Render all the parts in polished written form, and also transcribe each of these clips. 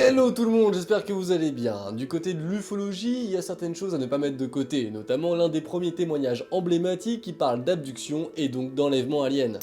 Hello tout le monde, j'espère que vous allez bien. Du côté de l'ufologie, il y a certaines choses à ne pas mettre de côté, notamment l'un des premiers témoignages emblématiques qui parle d'abduction et donc d'enlèvement alien.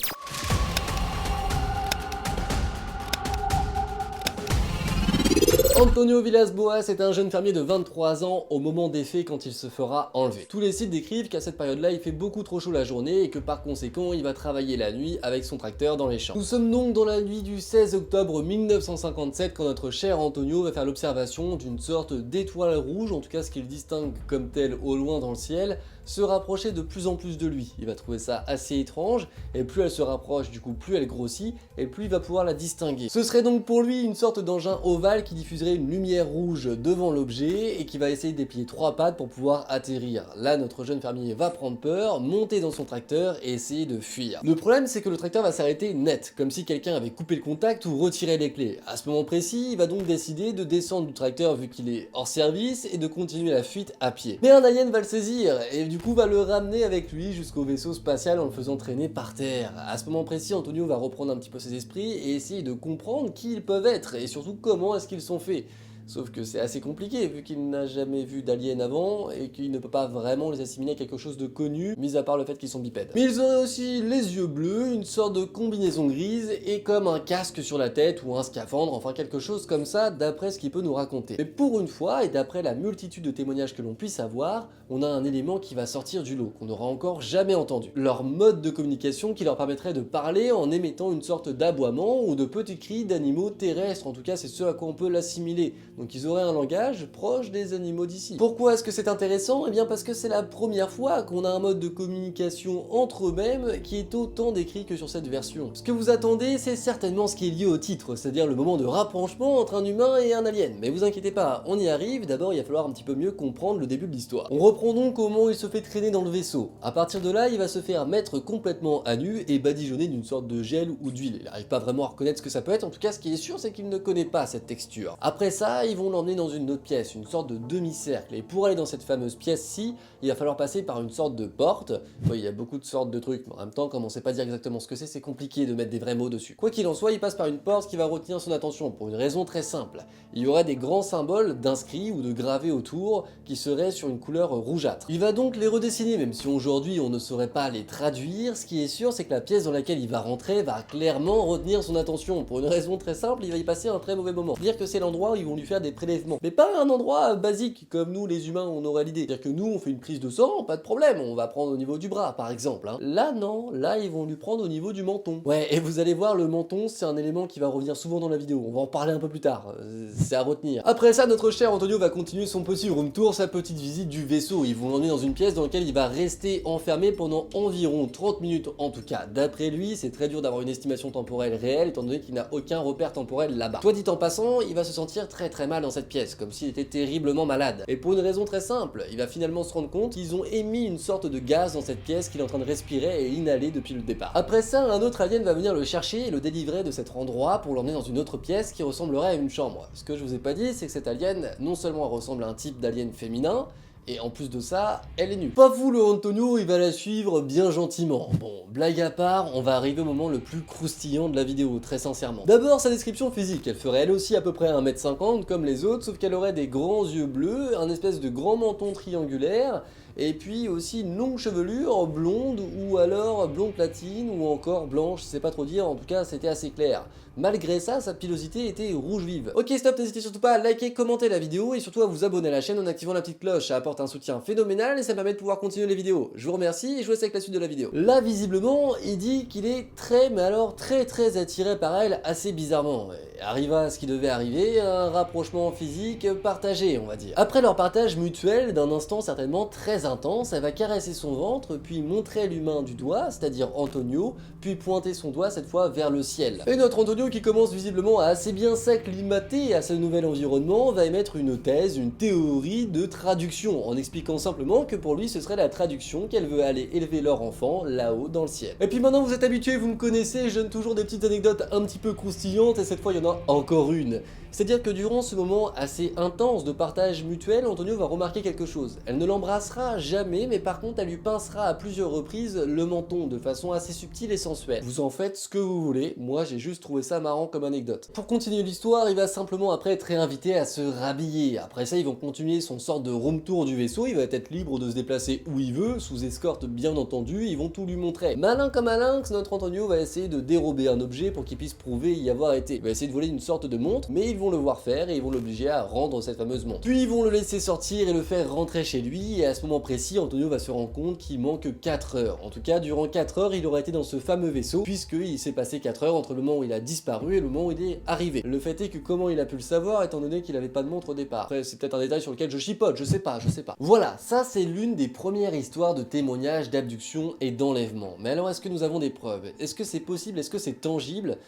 Antonio Villas-Boas est un jeune fermier de 23 ans au moment des faits quand il se fera enlever. Tous les sites décrivent qu'à cette période-là, il fait beaucoup trop chaud la journée et que par conséquent, il va travailler la nuit avec son tracteur dans les champs. Nous sommes donc dans la nuit du 16 octobre 1957 quand notre cher Antonio va faire l'observation d'une sorte d'étoile rouge, en tout cas ce qu'il distingue comme telle au loin dans le ciel, se rapprocher de plus en plus de lui. Il va trouver ça assez étrange, et plus elle se rapproche, du coup plus elle grossit, et plus il va pouvoir la distinguer. Ce serait donc pour lui une sorte d'engin ovale qui diffuserait une lumière rouge devant l'objet, et qui va essayer de déplier 3 pattes pour pouvoir atterrir. Là, notre jeune fermier va prendre peur, monter dans son tracteur et essayer de fuir. Le problème, c'est que le tracteur va s'arrêter net, comme si quelqu'un avait coupé le contact ou retiré les clés. À ce moment précis, il va donc décider de descendre du tracteur vu qu'il est hors service, et de continuer la fuite à pied. Mais un alien va le saisir, et du coup va le ramener avec lui jusqu'au vaisseau spatial en le faisant traîner par terre. À ce moment précis, Antonio va reprendre un petit peu ses esprits et essayer de comprendre qui ils peuvent être et surtout comment est-ce qu'ils sont faits. Sauf que c'est assez compliqué vu qu'il n'a jamais vu d'aliens avant et qu'il ne peut pas vraiment les assimiler à quelque chose de connu, mis à part le fait qu'ils sont bipèdes. Mais ils ont aussi les yeux bleus, une sorte de combinaison grise et comme un casque sur la tête ou un scaphandre, enfin quelque chose comme ça d'après ce qu'il peut nous raconter. Mais pour une fois, et d'après la multitude de témoignages que l'on puisse avoir, on a un élément qui va sortir du lot, qu'on n'aura encore jamais entendu. Leur mode de communication qui leur permettrait de parler en émettant une sorte d'aboiement ou de petits cris d'animaux terrestres, en tout cas c'est ce à quoi on peut l'assimiler. Donc ils auraient un langage proche des animaux d'ici. Pourquoi est-ce que c'est intéressant? Eh bien parce que c'est la première fois qu'on a un mode de communication entre eux-mêmes qui est autant décrit que sur cette version. Ce que vous attendez, c'est certainement ce qui est lié au titre, c'est-à-dire le moment de rapprochement entre un humain et un alien. Mais vous inquiétez pas, on y arrive, d'abord il va falloir un petit peu mieux comprendre le début de l'histoire. On reprend donc comment il se fait traîner dans le vaisseau. À partir de là, il va se faire mettre complètement à nu et badigeonner d'une sorte de gel ou d'huile. Il n'arrive pas vraiment à reconnaître ce que ça peut être, en tout cas ce qui est sûr c'est qu'il ne connaît pas cette texture. Après ça, ils vont l'emmener dans une autre pièce, une sorte de demi-cercle, et pour aller dans cette fameuse pièce-ci, il va falloir passer par une sorte de porte. Oui, il y a beaucoup de sortes de trucs, mais en même temps, comme on sait pas dire exactement ce que c'est compliqué de mettre des vrais mots dessus. Quoi qu'il en soit, il passe par une porte qui va retenir son attention, pour une raison très simple. Il y aurait des grands symboles d'inscrits ou de gravés autour, qui seraient sur une couleur rougeâtre. Il va donc les redessiner, même si aujourd'hui on ne saurait pas les traduire. Ce qui est sûr, c'est que la pièce dans laquelle il va rentrer va clairement retenir son attention, pour une raison très simple, il va y passer un très mauvais moment. Dire que c'est l'endroit où ils vont lui faire des prélèvements. Mais pas un endroit basique, comme nous les humains on aurait l'idée. C'est-à-dire que nous on fait une prise de sang, pas de problème, on va prendre au niveau du bras par exemple. Là non, là ils vont lui prendre au niveau du menton. Ouais, et vous allez voir, le menton c'est un élément qui va revenir souvent dans la vidéo, on va en parler un peu plus tard, c'est à retenir. Après ça, notre cher Antonio va continuer son petit room tour, sa petite visite du vaisseau. Ils vont l'emmener dans une pièce dans laquelle il va rester enfermé pendant environ 30 minutes en tout cas. D'après lui, c'est très dur d'avoir une estimation temporelle réelle étant donné qu'il n'a aucun repère temporel là-bas. Soit dit en passant, il va se sentir très mal dans cette pièce, comme s'il était terriblement malade. Et pour une raison très simple, il va finalement se rendre compte qu'ils ont émis une sorte de gaz dans cette pièce qu'il est en train de respirer et inhaler depuis le départ. Après ça, un autre alien va venir le chercher et le délivrer de cet endroit pour l'emmener dans une autre pièce qui ressemblerait à une chambre. Ce que je vous ai pas dit, c'est que cet alien, non seulement ressemble à un type d'alien féminin, et en plus de ça, elle est nue. Pas fou le Antonio, il va la suivre bien gentiment. Bon, blague à part, on va arriver au moment le plus croustillant de la vidéo, très sincèrement. D'abord, sa description physique, elle ferait elle aussi à peu près 1m50 comme les autres, sauf qu'elle aurait des grands yeux bleus, un espèce de grand menton triangulaire, et puis aussi une longue chevelure blonde ou alors blonde platine ou encore blanche, je sais pas trop dire, en tout cas c'était assez clair. Malgré ça, sa pilosité était rouge vive. Ok stop, n'hésitez surtout pas à liker, commenter la vidéo et surtout à vous abonner à la chaîne en activant la petite cloche, ça apporte un soutien phénoménal et ça me permet de pouvoir continuer les vidéos. Je vous remercie et je vous laisse avec la suite de la vidéo. Là visiblement, il dit qu'il est mais alors très attiré par elle assez bizarrement. Et arriva ce qui devait arriver, un rapprochement physique partagé on va dire. Après leur partage mutuel d'un instant certainement très intense, elle va caresser son ventre, puis montrer l'humain du doigt, c'est-à-dire Antonio, puis pointer son doigt cette fois vers le ciel. Et notre Antonio qui commence visiblement à assez bien s'acclimater à ce nouvel environnement va émettre une thèse, une théorie de traduction, en expliquant simplement que pour lui ce serait la traduction qu'elle veut aller élever leur enfant là-haut dans le ciel. Et puis maintenant vous êtes habitués, vous me connaissez, je donne toujours des petites anecdotes un petit peu croustillantes et cette fois il y en en a encore une. C'est-à-dire que durant ce moment assez intense de partage mutuel, Antonio va remarquer quelque chose. Elle ne l'embrassera jamais, mais par contre elle lui pincera à plusieurs reprises le menton de façon assez subtile et sensuelle. Vous en faites ce que vous voulez, moi j'ai juste trouvé ça marrant comme anecdote. Pour continuer l'histoire, il va simplement après être réinvité à se rhabiller. Après ça, ils vont continuer son sorte de room tour du vaisseau, il va être libre de se déplacer où il veut, sous escorte bien entendu, ils vont tout lui montrer. Malin comme un lynx, notre Antonio va essayer de dérober un objet pour qu'il puisse prouver y avoir été. Il va essayer de voler une sorte de montre, mais ils vont le voir faire et ils vont l'obliger à rendre cette fameuse montre. Puis ils vont le laisser sortir et le faire rentrer chez lui, et à ce moment précis, Antonio va se rendre compte qu'il manque 4 heures. En tout cas, durant 4 heures, il aurait été dans ce fameux vaisseau, puisqu'il s'est passé 4 heures entre le moment où il a disparu et le moment où il est arrivé. Le fait est que comment il a pu le savoir, étant donné qu'il avait pas de montre au départ. Après, c'est peut-être un détail sur lequel je chipote, je sais pas. Voilà, ça c'est l'une des premières histoires de témoignages, d'abduction et d'enlèvement. Mais alors, est-ce que nous avons des preuves? Est-ce que c'est possible? Est-ce que c'est tangible?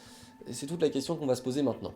C'est toute la question qu'on va se poser maintenant.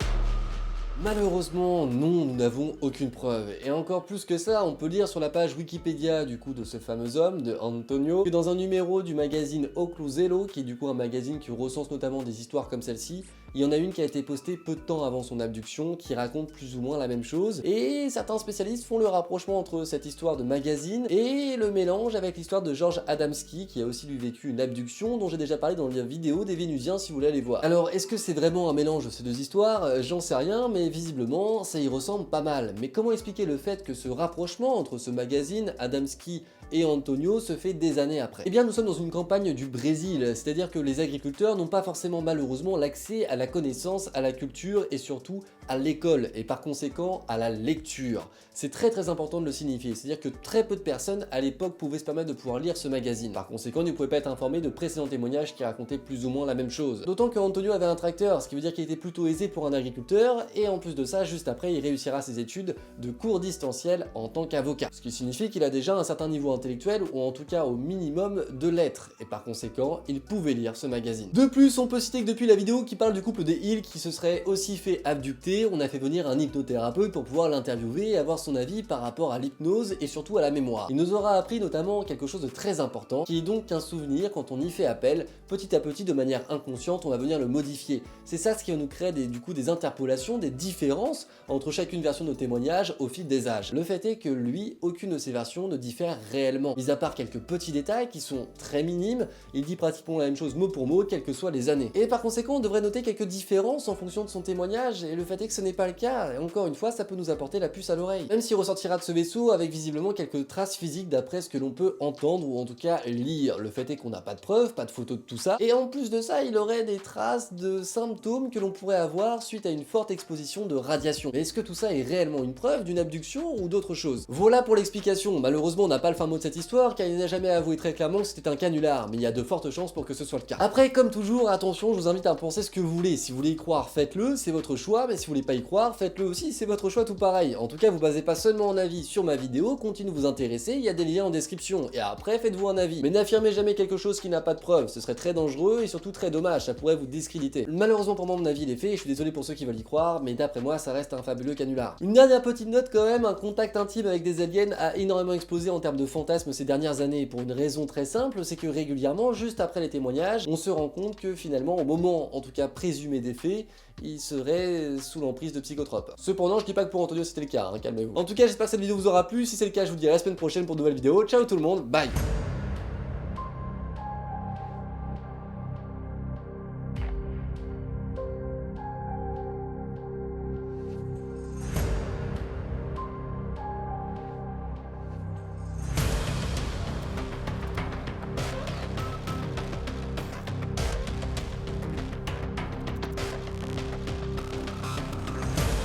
Malheureusement, non, nous n'avons aucune preuve. Et encore plus que ça, on peut lire sur la page Wikipédia du coup de ce fameux homme, de Antonio, que dans un numéro du magazine Ocluzello, qui est du coup un magazine qui recense notamment des histoires comme celle-ci, il y en a une qui a été postée peu de temps avant son abduction, qui raconte plus ou moins la même chose, et certains spécialistes font le rapprochement entre cette histoire de magazine et le mélange avec l'histoire de George Adamski, qui a aussi lui vécu une abduction, dont j'ai déjà parlé dans la vidéo des Vénusiens si vous voulez aller voir. Alors, est-ce que c'est vraiment un mélange de ces deux histoires? J'en sais rien, mais visiblement, ça y ressemble pas mal. Mais comment expliquer le fait que ce rapprochement entre ce magazine, Adamski et Antonio se fait des années après? Eh bien, nous sommes dans une campagne du Brésil, c'est-à-dire que les agriculteurs n'ont pas forcément malheureusement l'accès à la connaissance, à la culture et surtout à l'école, et par conséquent à la lecture. C'est très important de le signifier, c'est-à-dire que très peu de personnes à l'époque pouvaient se permettre de pouvoir lire ce magazine. Par conséquent, ils ne pouvaient pas être informés de précédents témoignages qui racontaient plus ou moins la même chose. D'autant que Antonio avait un tracteur, ce qui veut dire qu'il était plutôt aisé pour un agriculteur, et en plus de ça, juste après, il réussira ses études de cours distanciels en tant qu'avocat. Ce qui signifie qu'il a déjà un certain niveau intellectuel, ou en tout cas au minimum de lettres, et par conséquent, il pouvait lire ce magazine. De plus, on peut citer que depuis la vidéo qui parle du couple des Hill qui se serait aussi fait abducter, on a fait venir un hypnothérapeute pour pouvoir l'interviewer et avoir son avis par rapport à l'hypnose et surtout à la mémoire. Il nous aura appris notamment quelque chose de très important, qui est donc qu'un souvenir, quand on y fait appel, petit à petit, de manière inconsciente, on va venir le modifier. C'est ça ce qui va nous créer du coup des interpolations, des différences entre chacune version de témoignage au fil des âges. Le fait est que lui, aucune de ses versions ne diffère réellement. Mis à part quelques petits détails qui sont très minimes, il dit pratiquement la même chose mot pour mot, quelles que soient les années. Et par conséquent, on devrait noter quelques différences en fonction de son témoignage, et le fait est que ce n'est pas le cas, et encore une fois, ça peut nous apporter la puce à l'oreille. Même s'il ressortira de ce vaisseau avec visiblement quelques traces physiques d'après ce que l'on peut entendre, ou en tout cas lire. Le fait est qu'on n'a pas de preuves, pas de photos de tout ça, et en plus de ça, il aurait des traces de symptômes que l'on pourrait avoir suite à une forte exposition de radiation. Mais est-ce que tout ça est réellement une preuve d'une abduction ou d'autre chose? Voilà pour l'explication. Malheureusement, on n'a pas le fin mot de cette histoire, car il n'a jamais avoué très clairement que c'était un canular, mais il y a de fortes chances pour que ce soit le cas. Après, comme toujours, attention, je vous invite à penser ce que vous voulez. Si vous voulez y croire, faites-le, c'est votre choix, mais si vous voulez pas y croire, faites-le aussi, c'est votre choix tout pareil. En tout cas, vous basez pas seulement en avis sur ma vidéo, continuez de vous intéresser, il y a des liens en description, et après, faites-vous un avis. Mais n'affirmez jamais quelque chose qui n'a pas de preuve, ce serait très dangereux et surtout très dommage, ça pourrait vous discréditer. Malheureusement pour moi, mon avis il est fait, et je suis désolé pour ceux qui veulent y croire, mais d'après moi, ça reste un fabuleux canular. Une dernière petite note quand même, un contact intime avec des aliens a énormément explosé en termes de fantasmes ces dernières années, pour une raison très simple, c'est que régulièrement, juste après les témoignages, on se rend compte que finalement, au moment, en tout cas présumé des faits, il serait sous l'emprise de psychotropes. Cependant, je dis pas que pour Antonio c'était le cas, hein, calmez-vous. En tout cas, j'espère que cette vidéo vous aura plu, si c'est le cas, je vous dis à la semaine prochaine pour de nouvelles vidéos. Ciao tout le monde, bye!